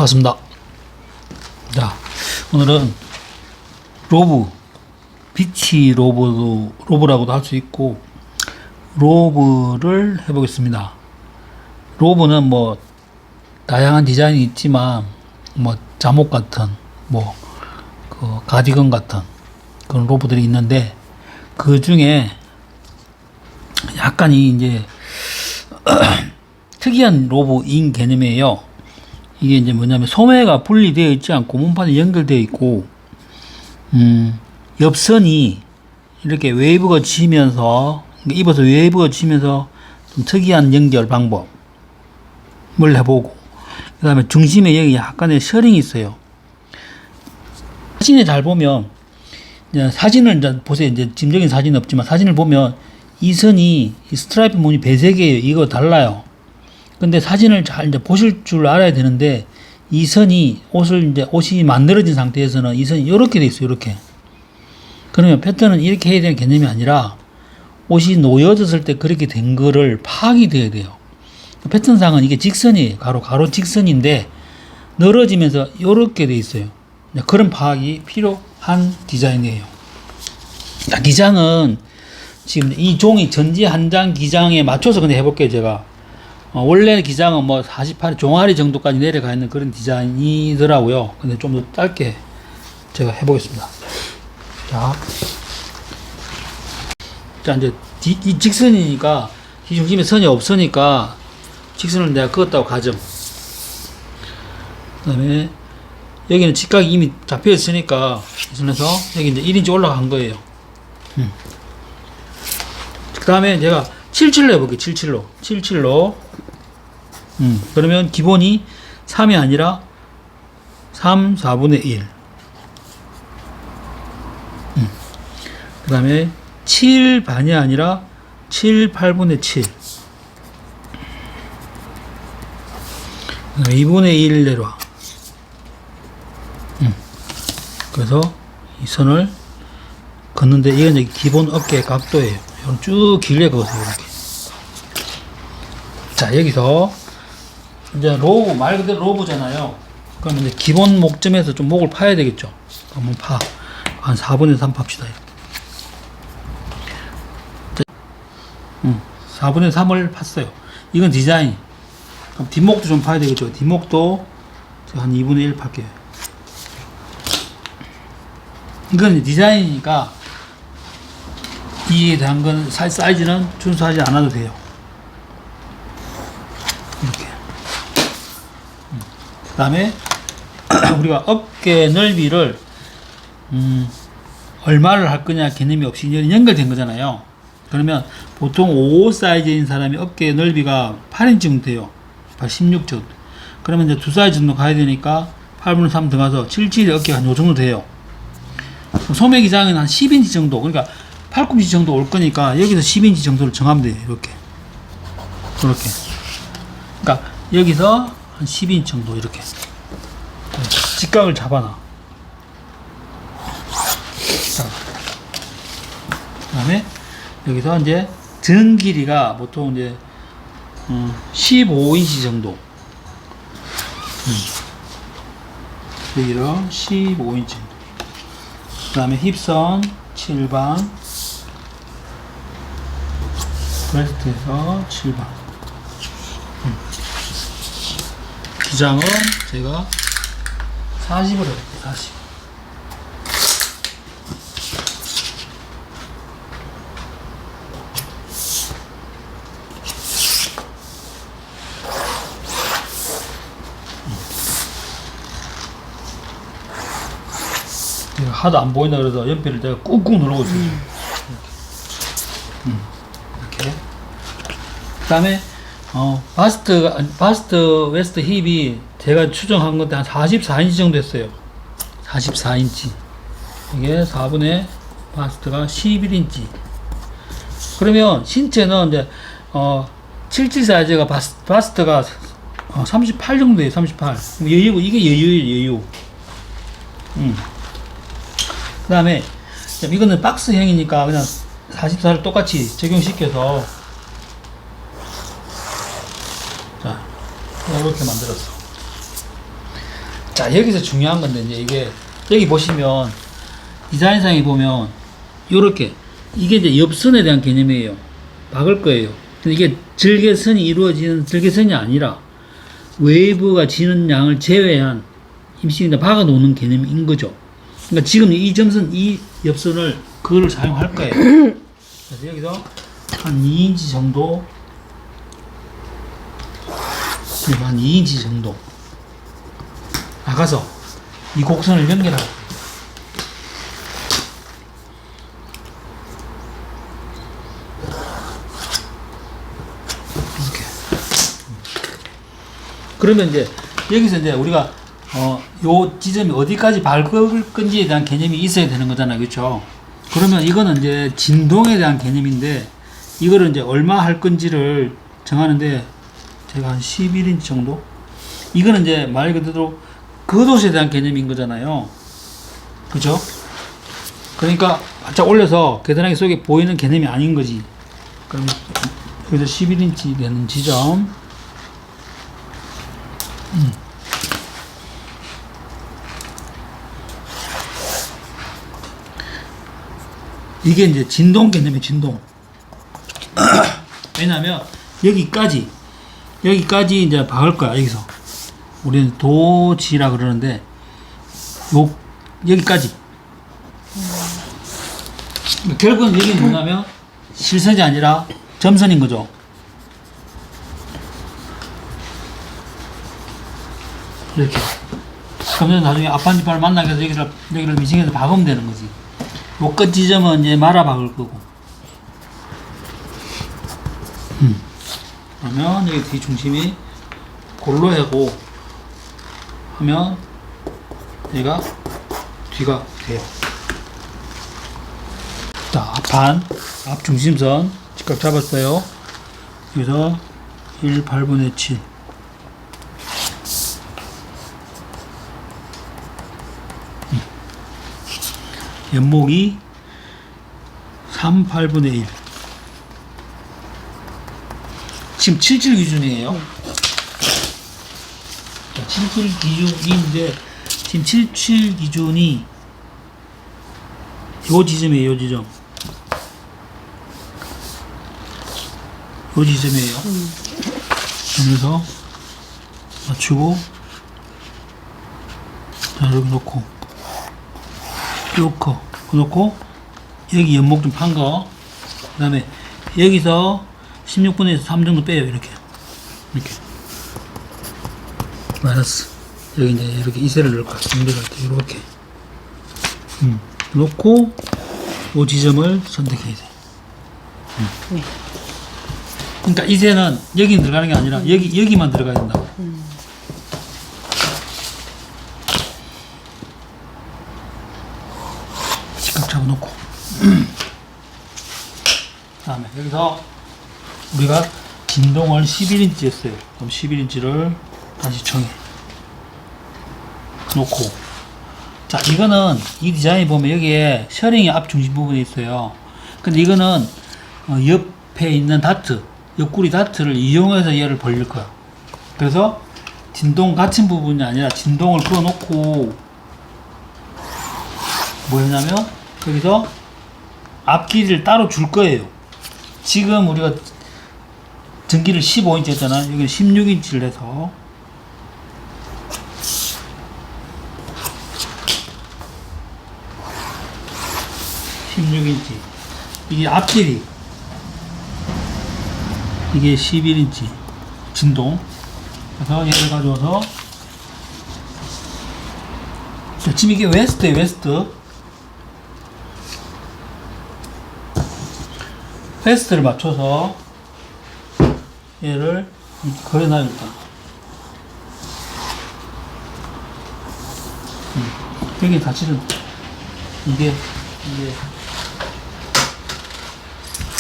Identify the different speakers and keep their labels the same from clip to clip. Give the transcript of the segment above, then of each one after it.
Speaker 1: 반갑습니다. 자, 오늘은 로브, 비치 로브라고도 할 수 있고, 로브를 해보겠습니다. 로브는 뭐, 다양한 디자인이 있지만, 뭐, 잠옷 같은, 뭐, 가디건 같은 그런 로브들이 있는데, 그 중에 약간 이제, 특이한 로브인 개념이에요. 이게 이제 뭐냐면 소매가 분리되어 있지 않고 몸판에 연결되어 있고, 옆선이 이렇게 웨이브가 지면서, 입어서 웨이브가 지면서 좀 특이한 연결 방법을 해보고, 그 다음에 중심에 여기 약간의 셔링이 있어요. 사진에 잘 보면, 이제 사진을 이제 보세요. 이제 짐적인 사진은 없지만 사진을 보면 이 선이, 이 스트라이프 무늬 배색이에요. 이거 달라요. 근데 사진을 잘 이제 보실 줄 알아야 되는데, 이 선이 옷이 만들어진 상태에서는 이 선이 이렇게 돼 있어요. 이렇게. 그러면 패턴은 이렇게 해야 되는 개념이 아니라, 옷이 놓여졌을 때 그렇게 된 거를 파악이 돼야 돼요. 패턴상은 이게 직선이에요. 가로 직선인데, 늘어지면서 이렇게 돼 있어요. 그런 파악이 필요한 디자인이에요. 자, 기장은 지금 이 종이 전지 한 장 기장에 맞춰서 근데 해볼게요, 제가. 원래 기장은 뭐 48 종아리 정도까지 내려가 있는 그런 디자인이더라고요. 근데 좀 더 짧게 제가 해보겠습니다. 자, 이제 이 직선이니까 이 중심에 선이 없으니까 직선을 내가 그었다고 가정. 그 다음에 여기는 직각이 이미 잡혀 있으니까 그래서 여기 이제 1인치 올라간 거예요. 그 다음에 제가 77로 해볼게요. 77로. 그러면 기본이 3이 아니라 3, 4분의 1. 그 다음에 7 반이 아니라 7, 8분의 7. 2분의 1 내려와. 그래서 이 선을 걷는데 이건 이제 기본 어깨 각도예요. 이건 쭉 길게 그어서 이렇게. 자, 여기서 이제 로브, 말 그대로 로브잖아요. 그러면 이제 기본 목점에서 좀 목을 파야 되겠죠. 한번 파. 한 4분의 3 팝시다. 4분의 3을 팠어요. 이건 디자인. 그럼 뒷목도 좀 파야 되겠죠. 뒷목도 한 2분의 1 팔게요. 이건 디자인이니까 이에 대한 건 사이즈는 준수하지 않아도 돼요. 이렇게. 그 다음에 우리가 어깨 넓이를 얼마를 할 거냐 개념이 없이 연결된 거잖아요. 그러면 보통 55 사이즈인 사람이 어깨 넓이가 8인치 정도 돼요. 16 정도. 그러면 이제 두 사이즈 정도 가야 되니까 8분의 3 들어가서 77 어깨가 한 요 정도 돼요. 소매 기장은 한 10인치 정도, 그러니까 팔꿈치 정도 올 거니까 여기서 10인치 정도를 정하면 돼요. 이렇게. 그러니까 여기서 한 10인치 정도 이렇게. 직각을 잡아놔. 자, 그 다음에 여기서 이제 등 길이가 보통 이제 15인치 정도. 여기로 15인치 정도. 그 다음에 힙선 7반, 브레스트에서 7반. 기장은 제가 40으로 할게요. 40. 하도 안 보인다 그래서 연필을 내가 꾹꾹 누르고 있어요. 이렇게. 그 다음에, 바스트 웨스트 힙이 제가 추정한 건데 한 44인치 정도 됐어요. 44인치. 이게 4분의 바스트가 11인치. 그러면 신체는 이제, 77 사이즈가 바스트가 38 정도 돼요. 38. 여유, 이게 여유예요, 여유. 그 다음에 이거는 박스형이니까 그냥 44를 똑같이 적용시켜서 자 이렇게 만들었어. 자, 여기서 중요한 건데, 이제 이게, 여기 보시면, 디자인상에 보면, 요렇게, 이게 이제 옆선에 대한 개념이에요. 박을 거예요. 근데 이게 절개선이 이루어지는 절개선이 아니라, 웨이브가 지는 양을 제외한 임시인데 박아 놓는 개념인 거죠. 그러니까 지금 이 점선, 이 옆선을, 그거를 사용할 거예요. 그래서 여기서 한 2인치 정도, 한 2인치 정도 나가서 이 곡선을 연결하고 이렇게. 그러면 이제 여기서 이제 우리가 요 지점이 어디까지 밟을 건지에 대한 개념이 있어야 되는 거잖아요, 그렇죠? 그러면 이거는 이제 진동에 대한 개념인데 이거를 이제 얼마 할 건지를 정하는데 제가 한 11인치 정도? 이거는 이제 말 그대로 겉옷에 대한 개념인 거잖아요. 그죠? 그러니까 바짝 올려서 계단하게 속에 보이는 개념이 아닌 거지. 그럼 여기서 11인치 되는 지점. 이게 이제 진동 개념이 진동. 왜냐면 여기까지 이제 박을 거야. 여기서 우리는 도지라 그러는데 여기까지. 결국은 여기 뭐냐면 실선이 아니라 점선인 거죠. 이렇게. 그러면 나중에 앞판뒷판을 만나게 해서 여기를 미싱해서 박으면 되는 거지. 요 끝 지점은 이제 말아 박을 거고. 그러면 여기 뒤 중심이 골로 하고 하면 얘가 뒤가 돼요. 자, 앞 중심선 직각 잡았어요. 여기서 1 8분의 7. 연목이 3 8분의 1. 지금 77 기준이에요. 77 기준인데 지금 77 기준이 요 지점이에요. 요 지점. 요 지점이에요. 그래서 맞추고 자, 여기 놓고 요거 놓고 여기 연목 좀 판 거, 그 다음에 여기서 16분의 3 정도 빼요. 이렇게 마이너스. 여기 이제 이렇게 이세를 넣을 거야. 연결할 때 이렇게 놓고 이 지점을 선택해야 돼. 그러니까 이세는 여기 들어가는 게 아니라 여기만 들어가야 된다고. 직각 잡아놓고 다음에 여기서 우리가 진동을 11인치 했어요. 그럼 11인치를 다시 정해 놓고, 자, 이거는 이 디자인 보면 여기에 셔링이 앞 중심 부분에 있어요. 근데 이거는 옆에 있는 다트, 옆구리 다트를 이용해서 얘를 벌릴 거야. 그래서 진동 갇힌 부분이 아니라 진동을 풀어 놓고 뭐 했냐면 거기서 앞 길이를 따로 줄 거예요. 지금 우리가 전기를 15인치 했잖아. 여기 16인치를 해서 이게 앞길이, 이게 11인치 진동. 그래서 얘를 가져와서 자, 지금 이게 웨스트예요. 웨스트를 맞춰서 얘를 걸어놔요. 일단 여기 닫히는 이게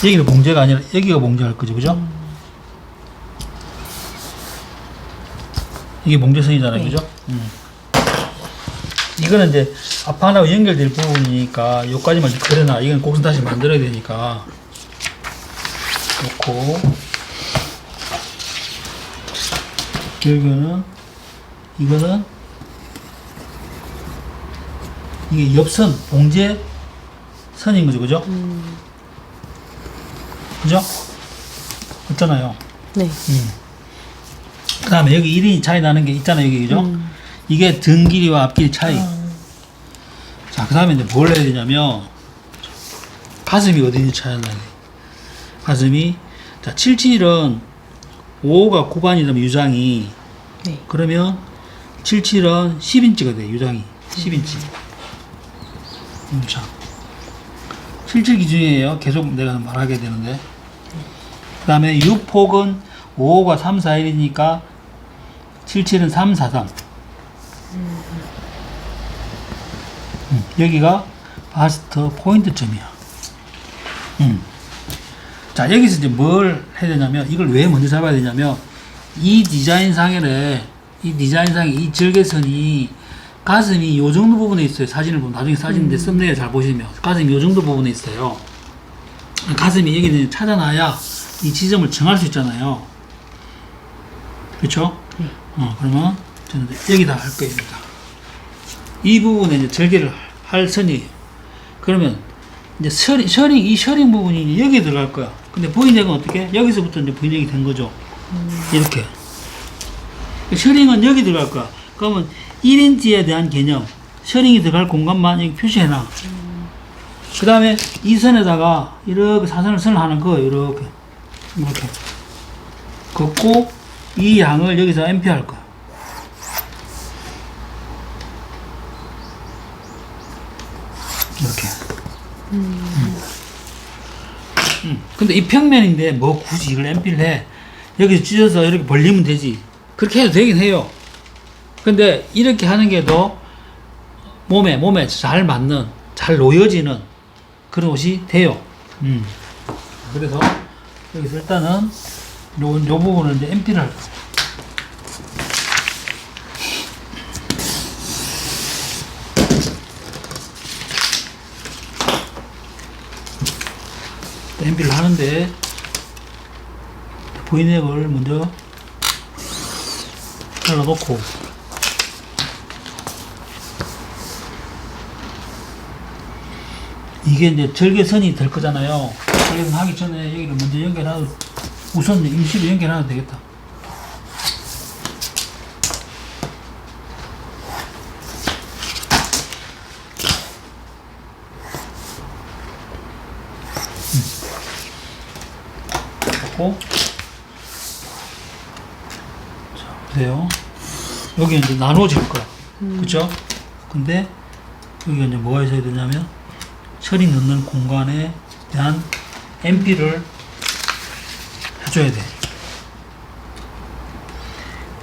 Speaker 1: 여기가 봉제가 아니라 여기가 봉제할 거죠, 그죠? 이게 봉제선이잖아요, 그죠? 이거는 이제 앞판하고 연결될 부분이니까 요까지만 그려놔. 이건 곡선 다시 만들어야 되니까 놓고, 이거는 이게 옆선, 봉제 선인 거죠, 그죠? 그죠? 없잖아요.
Speaker 2: 네.
Speaker 1: 그 다음에 여기 1인치 차이 나는 게 있잖아요, 여기, 그죠? 이게 등 길이와 앞 길이 차이. 자, 그 다음에 이제 뭘 해야 되냐면, 가슴이 어디인지 차이 나야 돼. 가슴이, 자, 77은 5가 9반이라면 유장이,
Speaker 2: 네.
Speaker 1: 그러면 77은 10인치가 돼, 유장이. 10인치. 자. 77 기준이에요. 계속 내가 말하게 되는데. 그 다음에 6폭은 5가 3, 4, 1이니까 77은 3, 4, 3. 여기가 바스트 포인트점이야. 자, 여기서 이제 뭘 해야 되냐면, 이걸 왜 먼저 잡아야 되냐면, 이 디자인상에 이 절개선이 가슴이 요 정도 부분에 있어요. 사진을 보면, 나중에 사진인데 썸네일 잘 보시면, 가슴이 요 정도 부분에 있어요. 가슴이 여기를 찾아놔야 이 지점을 정할 수 있잖아요. 그렇죠? 그러면 저는 여기다 할 거예요. 여기다. 이 부분에 이제 절개를 할 선이에요. 그러면 이제 이 셔링 부분이 이제 여기에 들어갈 거야. 근데 보이넥은 어떻게? 여기서부터 이제 보이넥이 된 거죠. 이렇게. 셔링은 여기 들어갈 거야. 그러면 1인치에 대한 개념, 셔링이 들어갈 공간만 여기 표시해놔. 그 다음에 이 선에다가 이렇게 선을 하는 거예요. 이렇게. 긋고 이 양을 여기서 MP 할 거야. 이렇게. 근데 이 평면인데 뭐 굳이 이걸 MP를 해. 여기서 찢어서 이렇게 벌리면 되지. 그렇게 해도 되긴 해요. 근데 이렇게 하는 게 더 몸에 잘 맞는, 잘 놓여지는 그런 옷이 돼요. 그래서 여기서 일단은 요 부분을 이제 MP를 할 거예요. MP를 하는데 보이넥을 먼저 잘라놓고 이게 이제 절개선이 될 거잖아요. 절개선 하기 전에 여기를 먼저 연결하고 우선 임시로 연결하면 되겠다. 자, 보세요. 여기 이제 나눠질 거야. 그쵸? 근데 여기 이제 뭐가 있어야 되냐면 셔링 넣는 공간에 대한 MP를 해줘야 돼.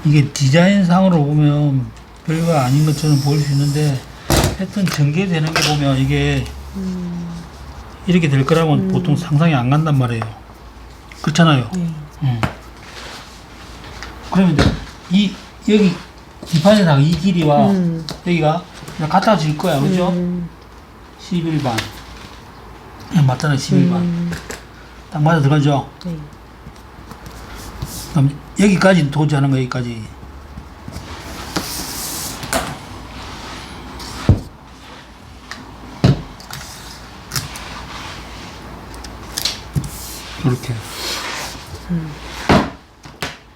Speaker 1: 이게 디자인상으로 보면 별거 아닌 것처럼 보일 수 있는데 하여튼 전개되는 게 보면 이게 이렇게 될 거라고는 보통 상상이 안 간단 말이에요. 그렇잖아요. 그러면 이제 여기 뒷판에다가 이 길이와 여기가 그냥 같아질 거야. 그죠? 11반. 맞잖아요. 11반. 딱 맞아 들어가죠?
Speaker 2: 네.
Speaker 1: 그럼 여기까지 도지하는 거 여기까지. 이렇게.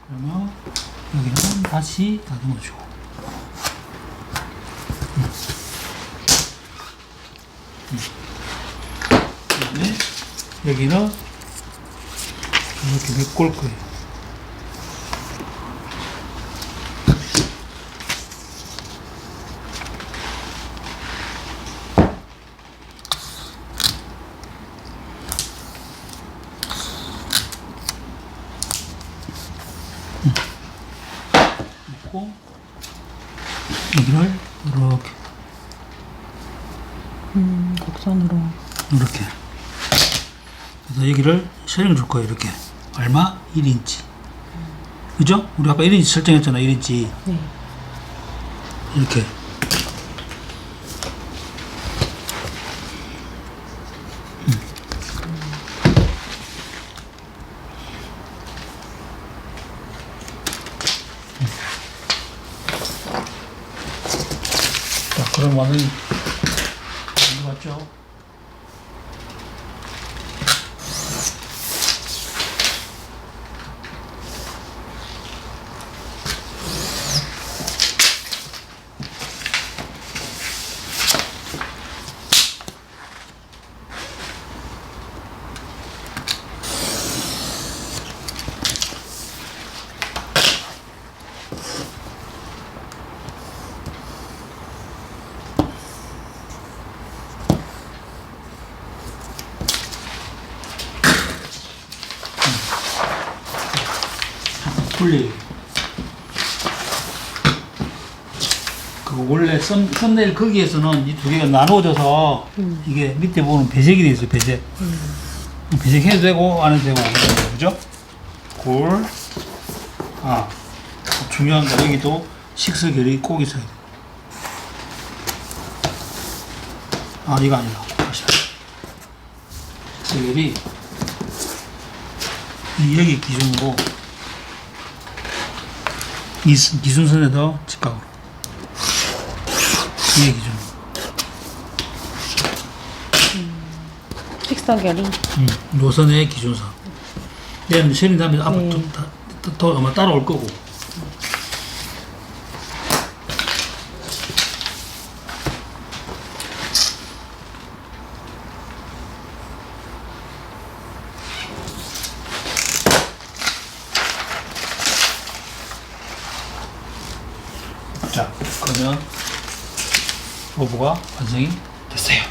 Speaker 1: 그러면 여기는 다시 다듬어주고. 그다음에 여기는 이렇게 메꿀 거예요. 여기를 이렇게
Speaker 2: 곡선으로
Speaker 1: 이렇게 그래서 여기를 셔링 줄 거예요. 이렇게 얼마? 1인치 그죠? 우리 아까 1인치 설정했잖아. 1인치
Speaker 2: 네.
Speaker 1: 이렇게 자, 그러면은 맞죠? 분리. 그 원래 썸네일 거기에서는 이 두 개가 나누어져서 이게 밑에 보면 배색이 돼 있어요. 배색. 배색해도 되고 안 해도 되고 그죠? 골. 아 중요한 거 여기도 식스결이 꼭 있어야 돼. 아 이거 아니라 다시. 식스결이 여기 기준으로 이 기준선에서 직각으로 이게 기준.
Speaker 2: 식사결이.
Speaker 1: 노선의 기준선. 얘는 쉐린 다음에 앞으로
Speaker 2: 네.
Speaker 1: 더 아마 따라올 거고. 자, 그러면 로브가 완성이 됐어요.